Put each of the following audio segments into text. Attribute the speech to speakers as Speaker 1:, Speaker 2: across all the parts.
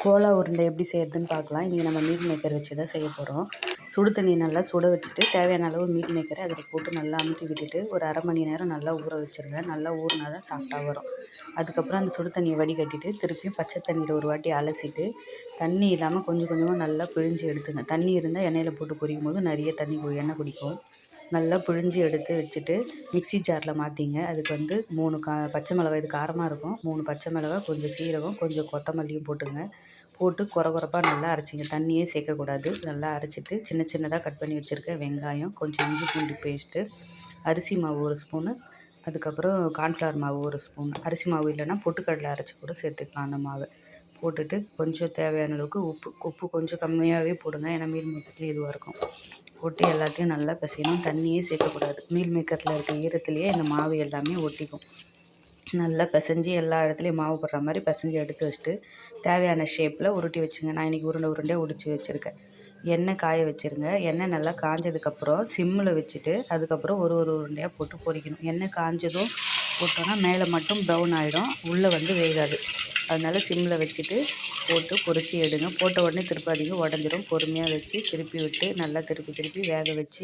Speaker 1: Cola உருண்டை எப்படி செய்கிறதுன்னு பார்க்கலாம். இன்றைக்கி நம்ம மீல் மேக்கர் வச்சு தான் செய்ய போகிறோம். சுடு தண்ணி நல்லா சுட வச்சுட்டு தேவையான அளவு மீல் மேக்கரை அதில் போட்டு நல்லா அமுத்தி விட்டுட்டு ஒரு அரை மணி நேரம் நல்லா ஊற வச்சுருங்க. நல்லா ஊறினா தான் சாஃப்டாக வரும். அதுக்கப்புறம் அந்த சுடு தண்ணியை வடிகட்டிட்டு திருப்பியும் பச்சை தண்ணியில் ஒரு வாட்டி அலசிட்டு தண்ணி இல்லாமல் கொஞ்சம் கொஞ்சமாக நல்லா பிழிஞ்சு எடுத்துங்க. தண்ணி இருந்தால் எண்ணெயில் போட்டு பொரிக்கும் போது நிறைய எண்ணெய் குடிக்கும். நல்லா பிழிஞ்சு எடுத்து வச்சுட்டு மிக்ஸி ஜாரில் மாற்றிங்க. அதுக்கு வந்து 3 பச்சை மிளகாய், இது காரமாக இருக்கும். 3 பச்சை மிளகாய், கொஞ்சம் சீரகம், கொஞ்சம் கொத்தமல்லியும் போட்டுங்க. போட்டு கொரகொரப்பாக நல்லா அரைச்சிங்க. தண்ணியே சேர்க்கக்கூடாது. நல்லா அரைச்சிட்டு சின்ன சின்னதாக கட் பண்ணி வச்சுருக்க வெங்காயம், கொஞ்சம் இஞ்சி பூண்டு பேஸ்ட்டு, அரிசி மாவு 1 ஸ்பூனு, அதுக்கப்புறம் கார்ன்ஃப்ளவர் மாவு 1 ஸ்பூன். அரிசி மாவு இல்லைன்னா பொட்டுக்கடலை அரைச்சி கூட சேர்த்துக்கலாம். அந்த மாவை போட்டுட்டு கொஞ்சம் தேவையான அளவுக்கு உப்பு கொஞ்சம் கம்மியாகவே போடுங்க. ஏன்னா மீல் மேக்கர்லேயே இதுவாக இருக்கும். போட்டு எல்லாத்தையும் நல்லா பிசையணும். தண்ணியே சேர்க்கக்கூடாது. மீல் மேக்கரில் இருக்க ஈரத்துலேயே இந்த மாவு எல்லாமே ஒட்டிக்கும். நல்லா பிசைஞ்சு எல்லா இடத்துலையும் மாவு போடுற மாதிரி பிசைஞ்சு எடுத்து வச்சுட்டு தேவையான ஷேப்பில் உருட்டி வச்சுங்க. நான் இன்றைக்கி உருண்டையாக உடிச்சு வச்சுருக்கேன். எண்ணெய் காய வச்சுருங்க. எண்ணெய் நல்லா காஞ்சதுக்கப்புறம் சிம்மில் வச்சுட்டு அதுக்கப்புறம் ஒரு உருண்டையாக போட்டு பொரிக்கணும். எண்ணெய் காஞ்சதும் போட்டோன்னா மேலே மட்டும் ப்ரௌன் ஆகிடும், உள்ளே வந்து வேகாது. அதனால் சிம்மில் வச்சுட்டு போட்டு பொரித்து எடுங்க. போட்ட உடனே திருப்பாதீங்க, உடஞ்சிரும். பொறுமையாக வச்சு திருப்பி விட்டு நல்லா திருப்பி வேக வச்சு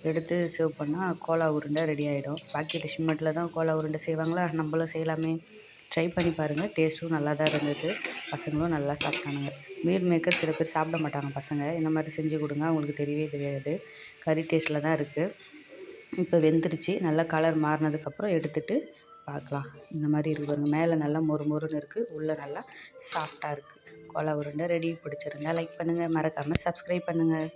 Speaker 1: எடுத்து சர்வ் பண்ணால் கோலா உருண்டை ரெடி ஆகிடும். பாக்கெட்டு சிமெண்ட்டில் தான் கோலா உருண்டை செய்வாங்களா, நம்மளும் செய்யலாமே. ட்ரை பண்ணி பாருங்கள். டேஸ்ட்டும் நல்லா தான் இருந்தது. பசங்களும் நல்லா சாப்பிட்டானுங்க. மீல் மேக்கர் சில பேர் சாப்பிட மாட்டாங்க பசங்க. இந்த மாதிரி செஞ்சு கொடுங்க, அவங்களுக்கு தெரியவே தெரியாது. கறி டேஸ்ட்டில் தான் இருக்குது. இப்போ வெந்துருச்சு. நல்லா கலர் மாறினதுக்கப்புறம் எடுத்துகிட்டு பார்க்கலாம். இந்த மாதிரி இருக்குது பாருங்கள். மேலே நல்லா மொறுன்னு இருக்குது, உள்ளே நல்லா சாஃப்டாக இருக்குது. கோலா உருண்டை ரெடி. பிடிச்சிருந்தா லைக் பண்ணுங்கள், மறக்காமல் சப்ஸ்கிரைப் பண்ணுங்கள்.